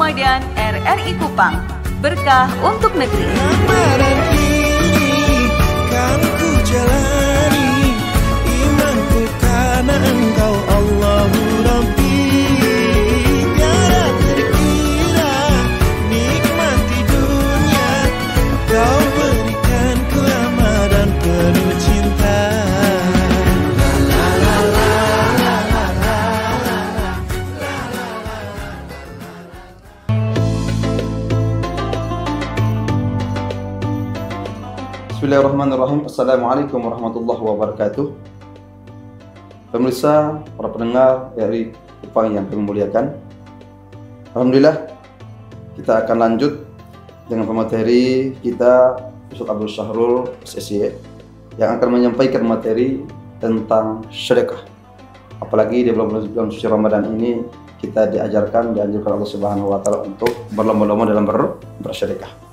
Ramadan RRI Kupang. Berkah untuk negeri. Ramadan ini kan ku jalani, imanku karena Engkau Allahu Rabbi. Tiada terkira nikmati dunia, Kau berikan ku Ramadan penuh cinta. Bismillahirrahmanirrahim. Assalamualaikum warahmatullahi wabarakatuh. Pemirsa, para pendengar dari Kupang yang kami muliakan, alhamdulillah kita akan lanjut dengan pemateri kita Ustaz Abdul Syahrul SSY yang akan menyampaikan materi tentang sedekah. Apalagi di bulan suci Ramadan ini kita dianjurkan Allah Subhanahu wa taala untuk berlomba-lomba dalam bersedekah.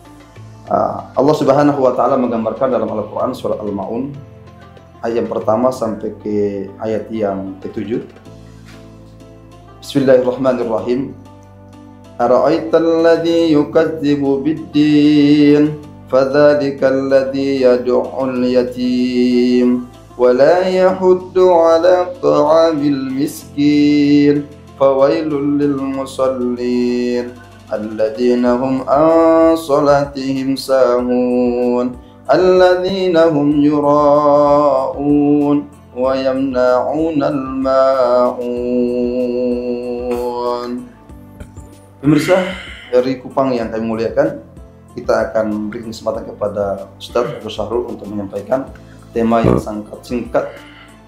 Allah Subhanahu wa taala menggambarkan dalam Al-Qur'an surah Al-Maun ayat yang pertama sampai ke ayat yang ke-7. Bismillahirrahmanirrahim. Ara'aital ladzi yukadzibu bid-din fadzalikal ladzi yad'ul yatim wa la yahuddu 'ala ta'amil miskin fawailul lil musallin الذين هم عن صلاتهم ساهون الذين هم يراءون ويمنعون الماعون. Pemirsa dari Kupang yang kami muliakan, kita akan beri kesempatan kepada Ustaz Abdul Syahrul untuk menyampaikan tema yang sangat singkat,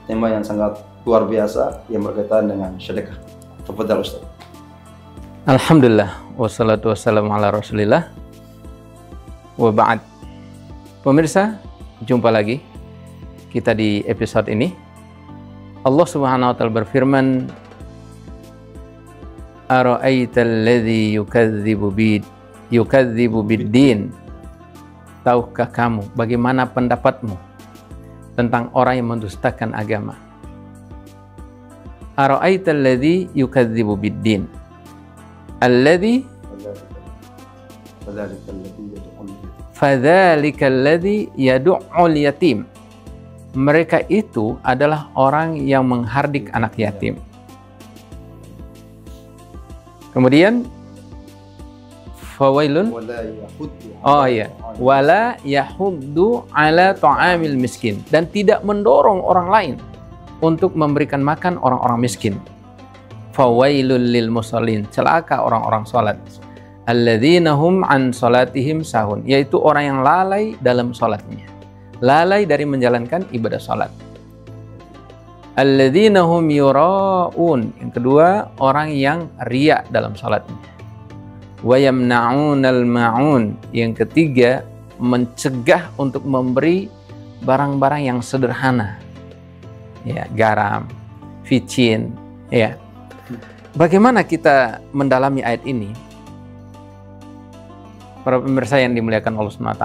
tema yang sangat luar biasa yang berkaitan dengan sedekah. Tafadhal Ustaz. Alhamdulillah, wassalatu wassalamu ala rasulillah, wa ba'd. Pemirsa, jumpa lagi kita di episode ini. Allah Subhanahu wa taala berfirman, ara'aital ladzi yukadzibu bid-din. Tahukah kamu bagaimana pendapatmu tentang orang yang mendustakan agama? Ara'aital ladzi yukadzibu bid-din. Alladzi fadzalika alladzi yad'ul yatim. Mereka itu adalah orang yang menghardik anak yatim. Kemudian fawailun wala yahuddu ala ta'amil miskin, dan tidak mendorong orang lain untuk memberikan makan orang-orang miskin. Fawailul lil musallin, celaka orang-orang salat. Alladzina hum an salatihim sahun, yaitu orang yang lalai dalam salatnya, lalai dari menjalankan ibadah salat. Alladzina hum yuraun, yang kedua orang yang riya dalam salatnya. Wa yamna'unal ma'un, yang ketiga mencegah untuk memberi barang-barang yang sederhana, ya, garam, vicin, ya. Bagaimana kita mendalami ayat ini? Para pemirsa yang dimuliakan Allah SWT,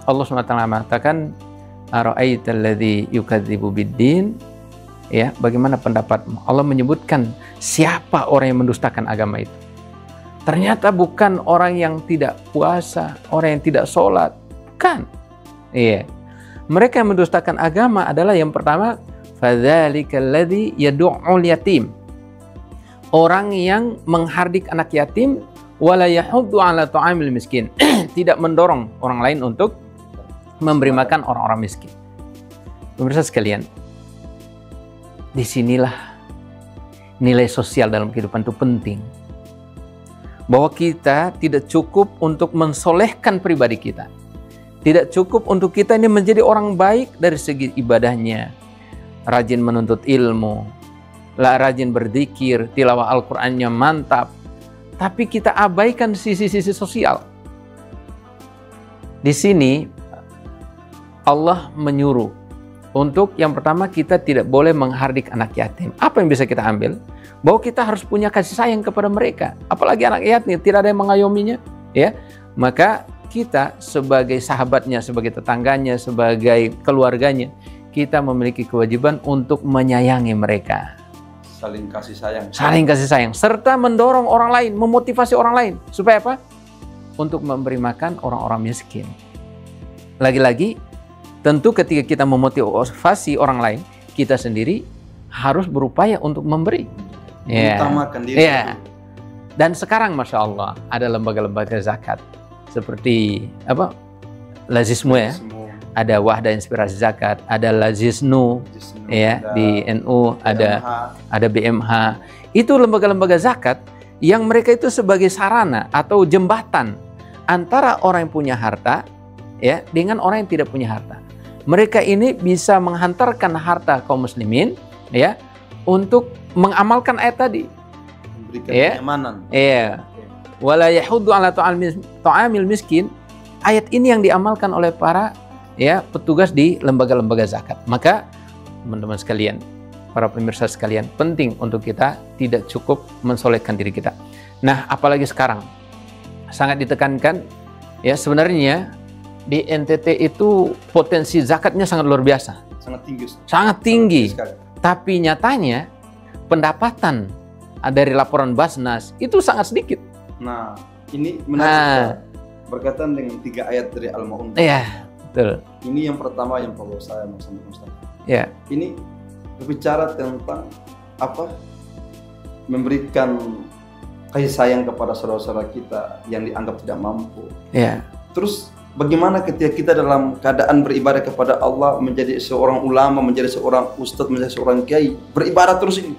Allah SWT mengatakan, ara'aital ladzi yukadzibu bid-din, ya, bagaimana pendapatmu? Allah menyebutkan siapa orang yang mendustakan agama itu. Ternyata bukan orang yang tidak puasa, orang yang tidak sholat, bukan. Iya. Mereka yang mendustakan agama adalah yang pertama, fadzalikal ladzi yad'ul yatim. Orang yang menghardik anak yatim, wala yahuddu ala ta'amil miskin, tidak mendorong orang lain untuk memberi makan orang-orang miskin. Pemirsa sekalian, disinilah nilai sosial dalam kehidupan itu penting. Bahwa kita tidak cukup untuk mensolehkan pribadi kita. Tidak cukup untuk kita ini menjadi orang baik dari segi ibadahnya, rajin menuntut ilmu, rajin berzikir, tilawah Al-Qur'annya mantap, tapi kita abaikan sisi-sisi sosial. Di sini Allah menyuruh untuk yang pertama kita tidak boleh menghardik anak yatim. Apa yang bisa kita ambil? Bahwa kita harus punya kasih sayang kepada mereka, apalagi anak yatim tidak ada yang mengayominya, ya. Maka kita sebagai sahabatnya, sebagai tetangganya, sebagai keluarganya, kita memiliki kewajiban untuk menyayangi mereka. Saling kasih sayang. Saling kasih sayang, serta mendorong orang lain, memotivasi orang lain. Supaya apa? Untuk memberi makan orang-orang miskin. Lagi-lagi, tentu ketika kita memotivasi orang lain, kita sendiri harus berupaya untuk memberi. Mengutamakan diri. Ya. Dan sekarang Masya Allah, ada lembaga-lembaga zakat. Seperti apa? Lazismu ya. Ada Wahda Inspirasi Zakat, ada Lazisnu ya, di NU, ada BMH. Itu lembaga-lembaga zakat yang mereka itu sebagai sarana atau jembatan antara orang yang punya harta ya dengan orang yang tidak punya harta. Mereka ini bisa menghantarkan harta kaum muslimin ya untuk mengamalkan ayat tadi. Memberikan kenyamanan. Iya. Wala yahuddu ala ta'amil miskin. Ayat ini yang diamalkan oleh para ya petugas di lembaga-lembaga zakat. Maka teman-teman sekalian, para pemirsa sekalian, penting untuk kita tidak cukup mensolehkan diri kita. Nah, apalagi sekarang sangat ditekankan ya, sebenarnya di NTT itu potensi zakatnya sangat luar biasa. Sangat tinggi. Sangat tinggi. Tapi nyatanya pendapatan dari laporan Basnas itu sangat sedikit. Nah, ini menarik berkaitan dengan 3 ayat dari Al-Ma'un. Iya. Betul. Ini yang pertama yang perlu saya mau sampaikan, Ustaz. Ya. Ini berbicara tentang apa? Memberikan kasih sayang kepada saudara-saudara kita yang dianggap tidak mampu. Ya. Terus bagaimana ketika kita dalam keadaan beribadah kepada Allah, menjadi seorang ulama, menjadi seorang ustadz, menjadi seorang kiai, beribadah terus ini.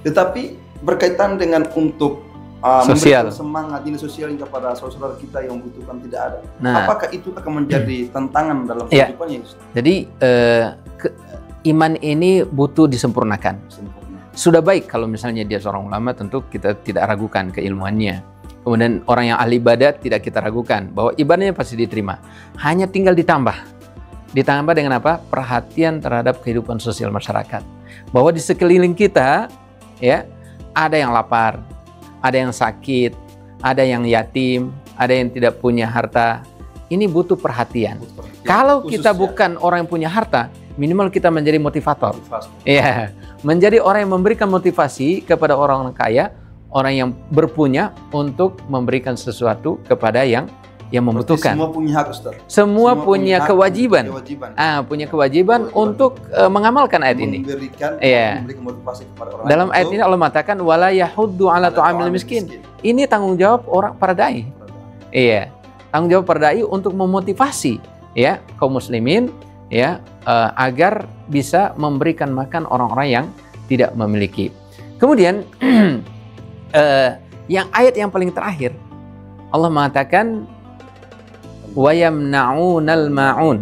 Tetapi berkaitan dengan untuk memberikan semangat ini sosial kepada saudara kita yang membutuhkan tidak ada. Nah, apakah itu akan menjadi tantangan dalam kehidupannya? Jadi iman ini butuh disempurnakan. Sudah baik kalau misalnya dia seorang ulama, tentu kita tidak ragukan keilmuannya. Kemudian orang yang ahli ibadat tidak kita ragukan bahwa ibadahnya pasti diterima. Hanya tinggal ditambah. Ditambah dengan apa? Perhatian terhadap kehidupan sosial masyarakat. Bahwa di sekeliling kita ya ada yang lapar, ada yang sakit, ada yang yatim, ada yang tidak punya harta. Ini butuh perhatian. Kalau kita bukan orang yang punya harta, minimal kita menjadi motivator. Iya, menjadi orang yang memberikan motivasi kepada orang kaya, orang yang berpunya untuk memberikan sesuatu kepada yang membutuhkan. Semua punya hak, Ustaz. Semua punya kewajiban. Punya kewajiban untuk mengamalkan ayat ini. Memberikan motivasi kepada orang. Dalam ayat ini Allah mengatakan wala yahuddu ala ta'amil miskin. Ini tanggung jawab orang para dai. Iya. Tanggung jawab para dai untuk memotivasi ya kaum muslimin ya agar bisa memberikan makan orang-orang yang tidak memiliki. Kemudian yang ayat yang paling terakhir Allah mengatakan wa yamna'unal ma'un.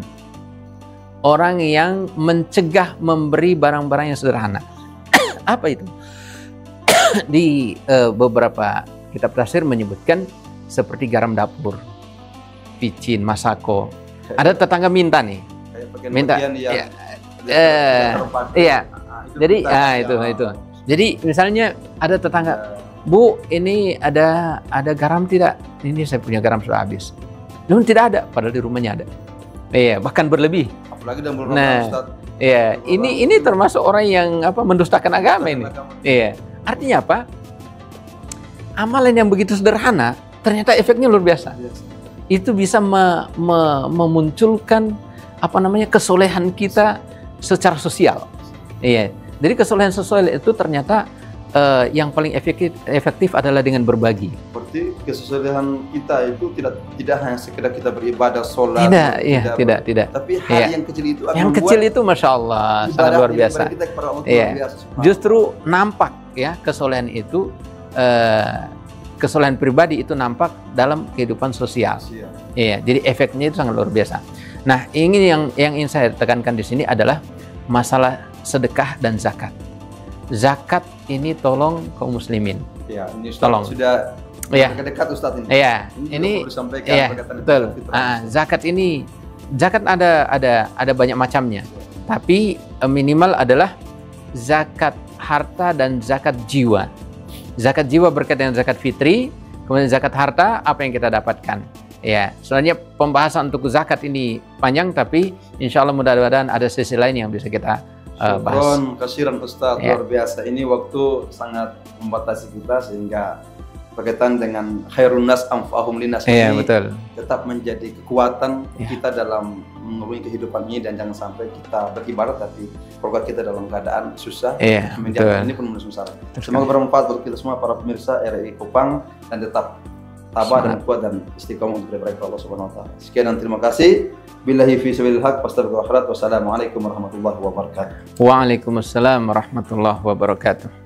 Orang yang mencegah memberi barang-barang yang sederhana. Apa itu? Di beberapa kitab tafsir menyebutkan seperti garam dapur, vicin, masako. Ada tetangga minta nih. Minta. Iya. Jadi itu. Jadi misalnya ada tetangga, Bu, ini ada garam tidak? Ini saya punya garam sudah habis. Namun tidak ada, padahal di rumahnya ada. Iya, bahkan berlebih. Apalagi dalam bulan Ramadan, Ustaz. Iya, ini termasuk orang yang mendustakan agama ini. Iya. Artinya apa? Amalan yang begitu sederhana ternyata efeknya luar biasa. Itu bisa memunculkan kesolehan kita secara sosial. Iya. Jadi kesolehan sosial itu ternyata yang paling efektif adalah dengan berbagi. Berarti kesolehan kita itu tidak hanya sekedar kita beribadah, sholat. Tidak. Tapi hal yang kecil itu akan kecil itu Masya Allah sangat luar biasa. Kita kepada Allah luar biasa. Justru nampak ya kesolehan itu, kesolehan pribadi itu nampak dalam kehidupan sosial. Iya, jadi efeknya itu sangat luar biasa. Nah, ini yang ingin saya tekankan di sini adalah masalah sedekah dan zakat. Zakat ini tolong kaum muslimin. Ya, ini Ustaz tolong. Sudah dekat Ustaz ini. Iya, ini betul. Zakat ada banyak macamnya. Tapi minimal adalah zakat harta dan zakat jiwa. Zakat jiwa berkaitan dengan zakat fitri, kemudian zakat harta apa yang kita dapatkan. Ya, sebenarnya pembahasan untuk zakat ini panjang, tapi insya Allah mudah-mudahan ada sesi lain yang bisa kita bahas. Kasiran Ustaz, Ya. luar biasa. Ini waktu sangat membatasi kita sehingga berkaitan dengan khairun nas anfa'uhum linnas Iya, ini betul. tetap menjadi kekuatan Ya. kita dalam mengarungi kehidupan ini, dan jangan sampai kita beribarat tapi program kita dalam keadaan susah. Iya, betul. Ini pun menulis syarat. Betul Semoga bermanfaat buat kita semua para pemirsa RRI Kupang, dan tetap tabah dan kuat dan istiqomah untuk beribadah kepada Allah Subhanahu wa taala. Sekian dan terima kasih. Billahi fi sabilil haq, wassalamualaikum warahmatullahi wabarakatuh. Waalaikumsalam warahmatullahi wabarakatuh.